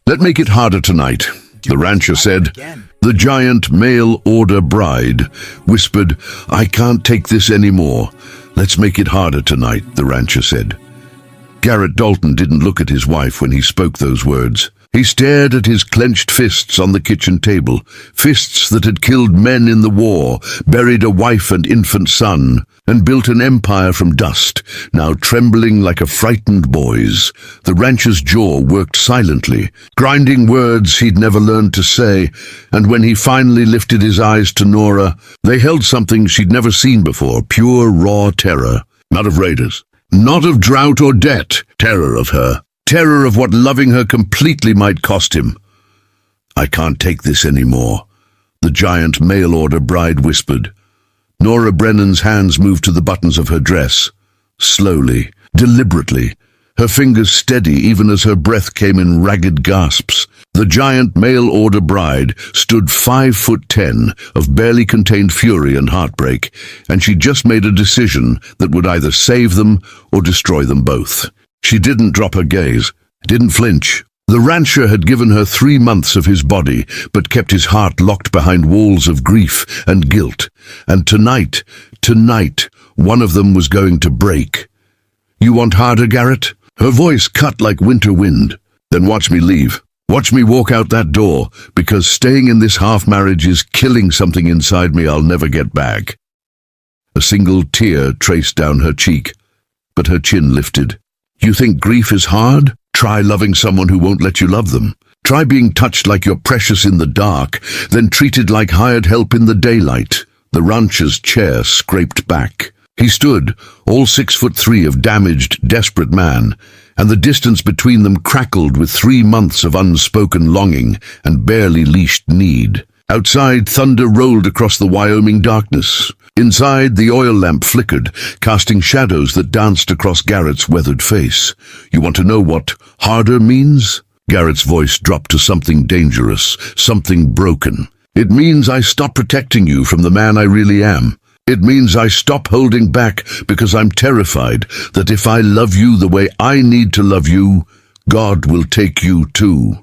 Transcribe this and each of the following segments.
Let make it harder tonight, the rancher said. The giant mail-order bride whispered, I can't take this anymore. Let's make it harder tonight, the rancher said. Garrett Dalton didn't look at his wife when he spoke those words. He stared at his clenched fists on the kitchen table, fists that had killed men in the war, buried a wife and infant son, and built an empire from dust, now trembling like a frightened boy's. The rancher's jaw worked silently, grinding words he'd never learned to say, and when he finally lifted his eyes to Nora, they held something she'd never seen before, pure, raw terror. Not of raiders, not of drought or debt, terror of her. Terror of what loving her completely might cost him. I can't take this anymore, the giant mail-order bride whispered. Nora Brennan's hands moved to the buttons of her dress. Slowly, deliberately, her fingers steady even as her breath came in ragged gasps. The giant mail-order bride stood 5'10" of barely contained fury and heartbreak, and she just made a decision that would either save them or destroy them both. She didn't drop her gaze, didn't flinch. The rancher had given her 3 months of his body, but kept his heart locked behind walls of grief and guilt. And tonight, one of them was going to break. You want harder, Garrett? Her voice cut like winter wind. Then watch me leave. Watch me walk out that door, because staying in this half-marriage is killing something inside me I'll never get back. A single tear traced down her cheek, but her chin lifted. You think grief is hard? Try loving someone who won't let you love them. Try being touched like you're precious in the dark, then treated like hired help in the daylight. The rancher's chair scraped back. He stood, all 6'3" of damaged, desperate man, and the distance between them crackled with 3 months of unspoken longing and barely leashed need. Outside, thunder rolled across the Wyoming darkness. Inside, the oil lamp flickered, casting shadows that danced across Garrett's weathered face. You want to know what harder means? Garrett's voice dropped to something dangerous, something broken. It means I stop protecting you from the man I really am. It means I stop holding back because I'm terrified that if I love you the way I need to love you, God will take you too.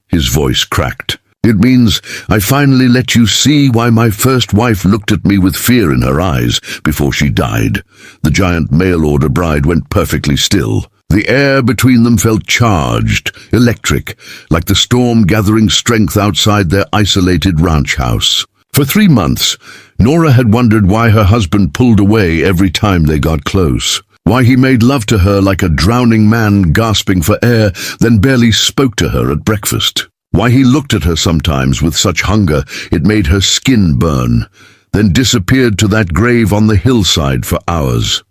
His voice cracked. It means I finally let you see why my first wife looked at me with fear in her eyes before she died. The giant mail-order bride went perfectly still. The air between them felt charged, electric, like the storm gathering strength outside their isolated ranch house. For 3 months, Nora had wondered why her husband pulled away every time they got close. Why he made love to her like a drowning man gasping for air, then barely spoke to her at breakfast. Why he looked at her sometimes with such hunger it made her skin burn, then disappeared to that grave on the hillside for hours.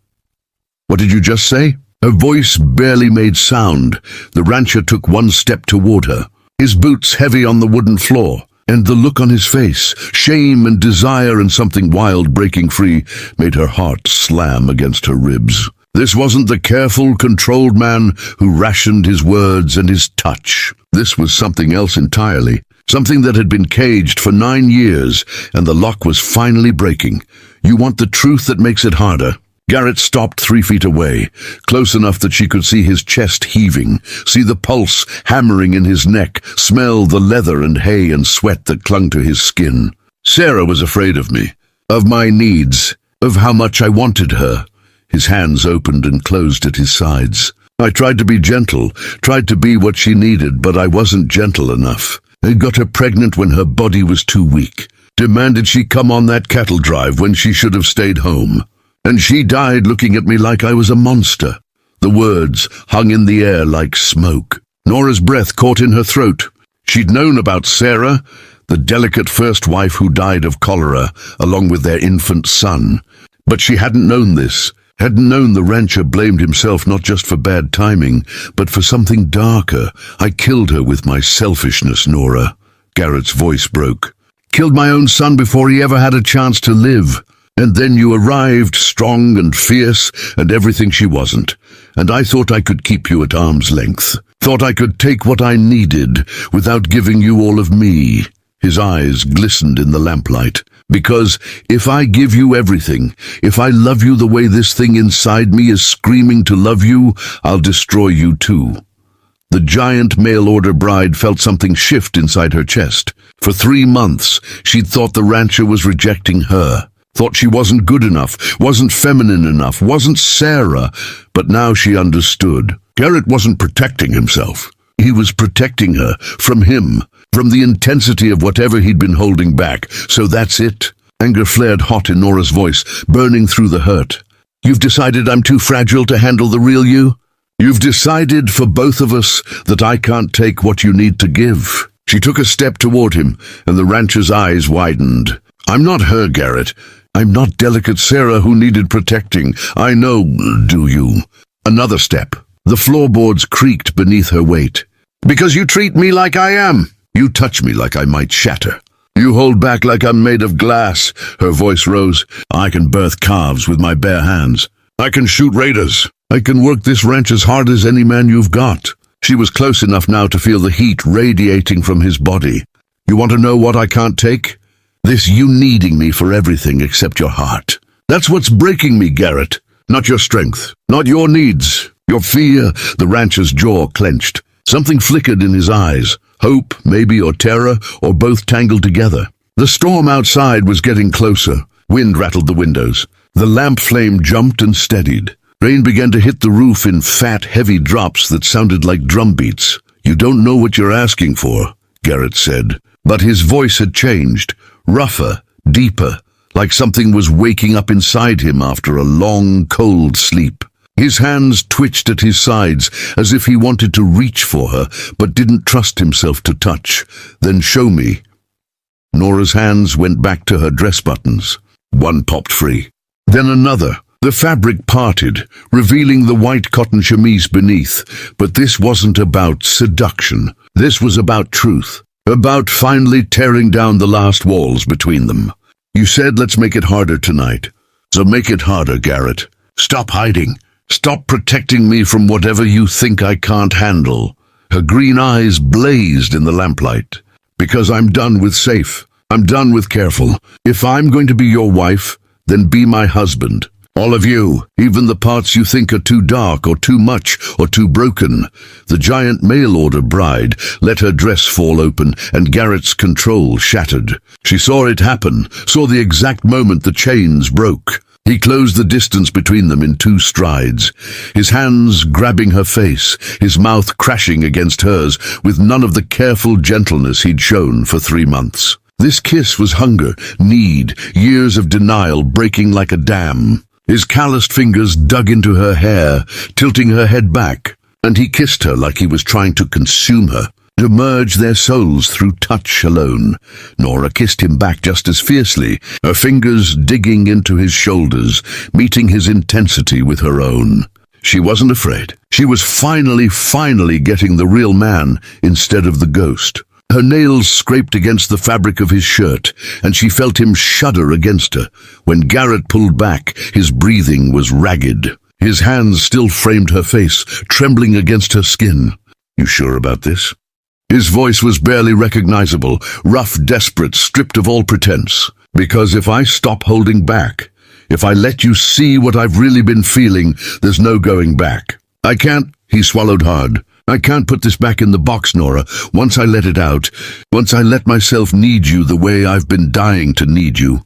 What did you just say? Her voice barely made sound. The rancher took 1 step toward her, his boots heavy on the wooden floor, and the look on his face, shame and desire and something wild breaking free, made her heart slam against her ribs. This wasn't the careful, controlled man who rationed his words and his touch. This was something else entirely, something that had been caged for 9 years, and the lock was finally breaking. You want the truth that makes it harder? Garrett stopped 3 feet away, close enough that she could see his chest heaving, see the pulse hammering in his neck, smell the leather and hay and sweat that clung to his skin. Sarah was afraid of me, of my needs, of how much I wanted her. His hands opened and closed at his sides. I tried to be gentle, tried to be what she needed, but I wasn't gentle enough. I got her pregnant when her body was too weak, demanded she come on that cattle drive when she should have stayed home. And she died looking at me like I was a monster. The words hung in the air like smoke. Nora's breath caught in her throat. She'd known about Sarah, the delicate first wife who died of cholera, along with their infant son. But she hadn't known this. Hadn't known the rancher blamed himself not just for bad timing, but for something darker. I killed her with my selfishness, Nora. Garrett's voice broke. Killed my own son before he ever had a chance to live. And then you arrived, strong and fierce, and everything she wasn't. And I thought I could keep you at arm's length. Thought I could take what I needed without giving you all of me. His eyes glistened in the lamplight. Because if I give you everything, if I love you the way this thing inside me is screaming to love you, I'll destroy you too. The giant mail-order bride felt something shift inside her chest. For 3 months, she'd thought the rancher was rejecting her. Thought she wasn't good enough, wasn't feminine enough, wasn't Sarah. But now she understood. Garrett wasn't protecting himself. He was protecting her from him, from the intensity of whatever he'd been holding back. So that's it. Anger flared hot in Nora's voice, burning through the hurt. You've decided I'm too fragile to handle the real you? You've decided for both of us that I can't take what you need to give. She took a step toward him, and the rancher's eyes widened. I'm not her, Garrett. I'm not delicate Sarah who needed protecting. I know, do you? Another step. The floorboards creaked beneath her weight. Because you treat me like I am. You touch me like I might shatter. You hold back like I'm made of glass. Her voice rose. I can birth calves with my bare hands. I can shoot raiders. I can work this ranch as hard as any man you've got. She was close enough now to feel the heat radiating from his body. You want to know what I can't take? This you needing me for everything except your heart. That's what's breaking me, Garrett. Not your strength. Not your needs. Your fear. The rancher's jaw clenched. Something flickered in his eyes. Hope, maybe, or terror, or both tangled together. The storm outside was getting closer. Wind rattled the windows. The lamp flame jumped and steadied. Rain began to hit the roof in fat, heavy drops that sounded like drum beats. You don't know what you're asking for, Garrett said. But his voice had changed. Rougher, deeper, like something was waking up inside him after a long, cold sleep. His hands twitched at his sides as if he wanted to reach for her, but didn't trust himself to touch. Then show me. Nora's hands went back to her dress buttons. One popped free. Then another. The fabric parted, revealing the white cotton chemise beneath. But this wasn't about seduction. This was about truth. About finally tearing down the last walls between them. You said let's make it harder tonight. So make it harder, Garrett. Stop hiding. Stop protecting me from whatever you think I can't handle. Her green eyes blazed in the lamplight. Because I'm done with safe. I'm done with careful. If I'm going to be your wife, then be my husband. All of you, even the parts you think are too dark or too much or too broken. The giant mail-order bride let her dress fall open and Garrett's control shattered. She saw it happen, saw the exact moment the chains broke. He closed the distance between them in 2 strides, his hands grabbing her face, his mouth crashing against hers with none of the careful gentleness he'd shown for 3 months. This kiss was hunger, need, years of denial breaking like a dam. His calloused fingers dug into her hair, tilting her head back, and he kissed her like he was trying to consume her, to merge their souls through touch alone. Nora kissed him back just as fiercely, her fingers digging into his shoulders, meeting his intensity with her own. She wasn't afraid. She was finally getting the real man instead of the ghost. Her nails scraped against the fabric of his shirt, and she felt him shudder against her. When Garrett pulled back, his breathing was ragged. His hands still framed her face, trembling against her skin. You sure about this? His voice was barely recognizable, rough, desperate, stripped of all pretense. Because if I stop holding back, if I let you see what I've really been feeling, there's no going back. I can't, he swallowed hard. I can't put this back in the box, Nora. Once I let it out, once I let myself need you the way I've been dying to need you,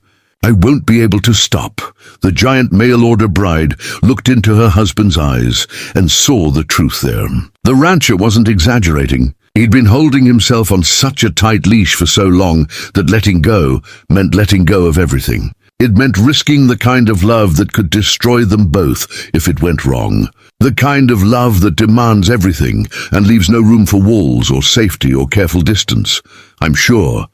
I won't be able to stop. The giant mail-order bride looked into her husband's eyes and saw the truth there. The rancher wasn't exaggerating. He'd been holding himself on such a tight leash for so long that letting go meant letting go of everything. It meant risking the kind of love that could destroy them both if it went wrong. The kind of love that demands everything and leaves no room for walls or safety or careful distance. I'm sure.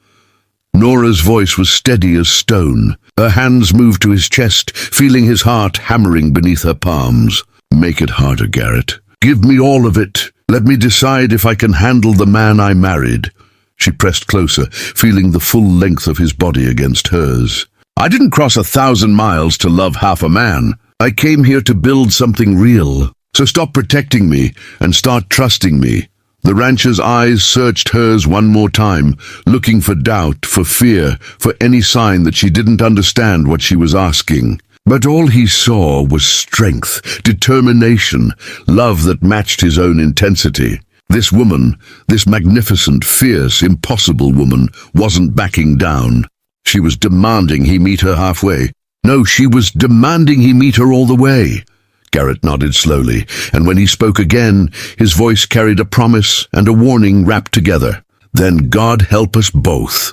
Nora's voice was steady as stone. Her hands moved to his chest, feeling his heart hammering beneath her palms. Make it harder, Garrett. Give me all of it. Let me decide if I can handle the man I married. She pressed closer, feeling the full length of his body against hers. I didn't cross 1,000 miles to love half a man. I came here to build something real. So stop protecting me and start trusting me. The rancher's eyes searched hers one more time, looking for doubt, for fear, for any sign that she didn't understand what she was asking. But all he saw was strength, determination, love that matched his own intensity. This woman, this magnificent, fierce, impossible woman, wasn't backing down. She was demanding he meet her halfway. No, she was demanding he meet her all the way. Garrett nodded slowly, and when he spoke again, his voice carried a promise and a warning wrapped together. Then God help us both.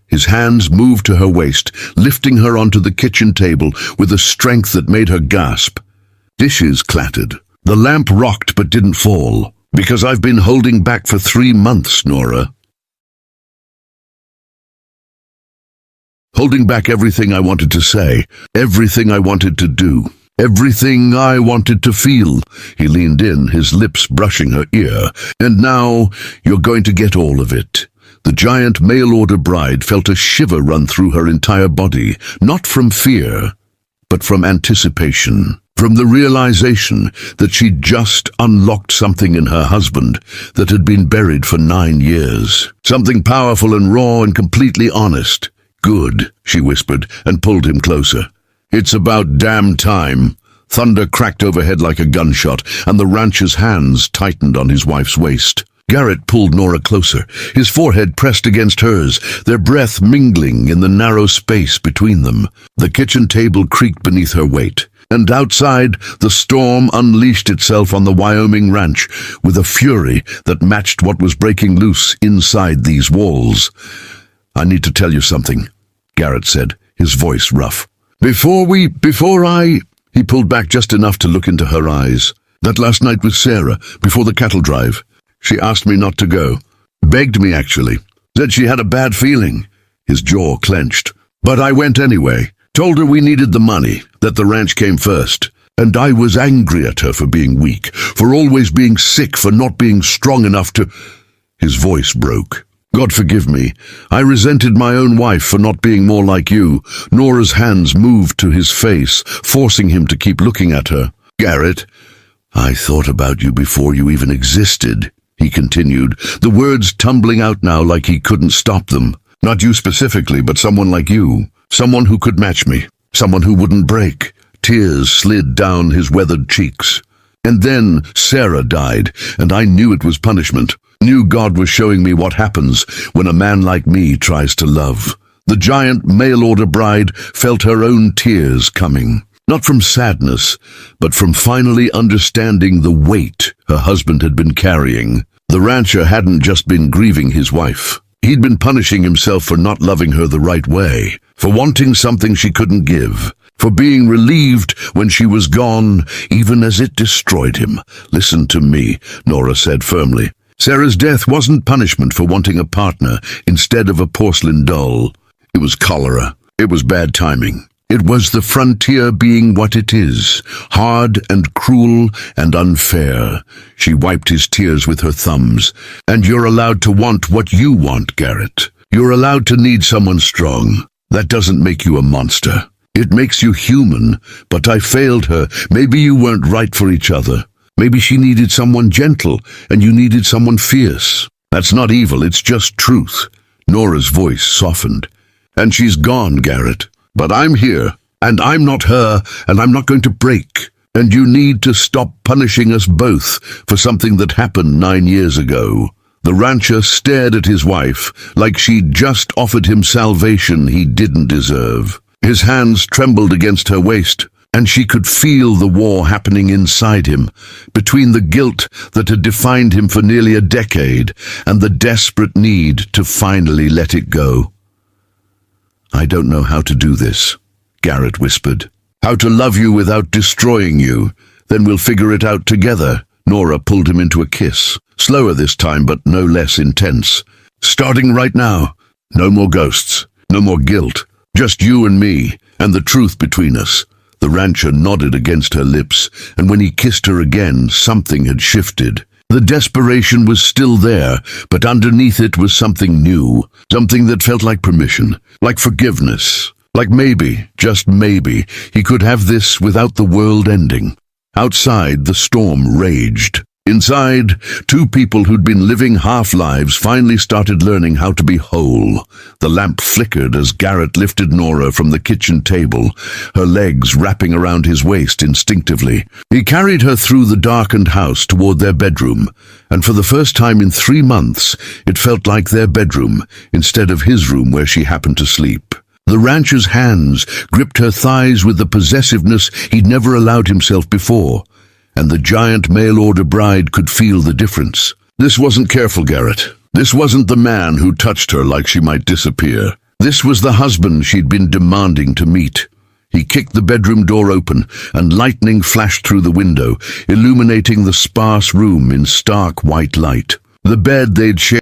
His hands moved to her waist, lifting her onto the kitchen table with a strength that made her gasp. Dishes clattered. The lamp rocked but didn't fall. Because I've been holding back for 3 months, Nora. Holding back everything I wanted to say, everything I wanted to do, everything I wanted to feel. He leaned in, his lips brushing her ear. And now, you're going to get all of it. The giant mail-order bride felt a shiver run through her entire body, not from fear, but from anticipation. From the realization that she'd just unlocked something in her husband that had been buried for 9 years. Something powerful and raw and completely honest. Good, she whispered and pulled him closer. It's about damn time. Thunder cracked overhead like a gunshot, and the rancher's hands tightened on his wife's waist. Garrett pulled Nora closer, his forehead pressed against hers, their breath mingling in the narrow space between them. The kitchen table creaked beneath her weight. And outside, the storm unleashed itself on the Wyoming ranch with a fury that matched what was breaking loose inside these walls. I need to tell you something, Garrett said, his voice rough. Before I... He pulled back just enough to look into her eyes. That last night with Sarah, before the cattle drive, she asked me not to go. Begged me, actually. Said she had a bad feeling. His jaw clenched. But I went anyway. Told her we needed the money, that the ranch came first. And I was angry at her for being weak, for always being sick, for not being strong enough to... His voice broke. God forgive me. I resented my own wife for not being more like you. Nora's hands moved to his face, forcing him to keep looking at her. Garrett, I thought about you before you even existed, he continued, the words tumbling out now like he couldn't stop them. Not you specifically, but someone like you. Someone who could match me. Someone who wouldn't break. Tears slid down his weathered cheeks. And then Sarah died, and I knew it was punishment. Knew God was showing me what happens when a man like me tries to love. The giant mail-order bride felt her own tears coming. Not from sadness, but from finally understanding the weight her husband had been carrying. The rancher hadn't just been grieving his wife. He'd been punishing himself for not loving her the right way, for wanting something she couldn't give, for being relieved when she was gone, even as it destroyed him. Listen to me, Nora said firmly. Sarah's death wasn't punishment for wanting a partner instead of a porcelain doll. It was cholera. It was bad timing. It was the frontier being what it is, hard and cruel and unfair. She wiped his tears with her thumbs. And you're allowed to want what you want, Garrett. You're allowed to need someone strong. That doesn't make you a monster. It makes you human. But I failed her. Maybe you weren't right for each other. Maybe she needed someone gentle, and you needed someone fierce. That's not evil, it's just truth. Nora's voice softened. And she's gone, Garrett. But I'm here, and I'm not her, and I'm not going to break. And you need to stop punishing us both for something that happened 9 years ago. The rancher stared at his wife like she'd just offered him salvation he didn't deserve. His hands trembled against her waist, and she could feel the war happening inside him, between the guilt that had defined him for nearly a decade and the desperate need to finally let it go. I don't know how to do this, Garrett whispered. How to love you without destroying you. Then we'll figure it out together. Nora pulled him into a kiss, slower this time but no less intense. Starting right now. No more ghosts, no more guilt, just you and me, and the truth between us. The rancher nodded against her lips, and when he kissed her again, something had shifted. The desperation was still there, but underneath it was something new, something that felt like permission, like forgiveness, like maybe, just maybe, he could have this without the world ending. Outside, the storm raged. Inside, two people who'd been living half-lives finally started learning how to be whole. The lamp flickered as Garrett lifted Nora from the kitchen table, her legs wrapping around his waist instinctively. He carried her through the darkened house toward their bedroom, and for the first time in 3 months, it felt like their bedroom instead of his room where she happened to sleep. The rancher's hands gripped her thighs with the possessiveness he'd never allowed himself before, and the giant mail-order bride could feel the difference. This wasn't careful, Garrett. This wasn't the man who touched her like she might disappear. This was the husband she'd been demanding to meet. He kicked the bedroom door open, and lightning flashed through the window, illuminating the sparse room in stark white light. The bed they'd shared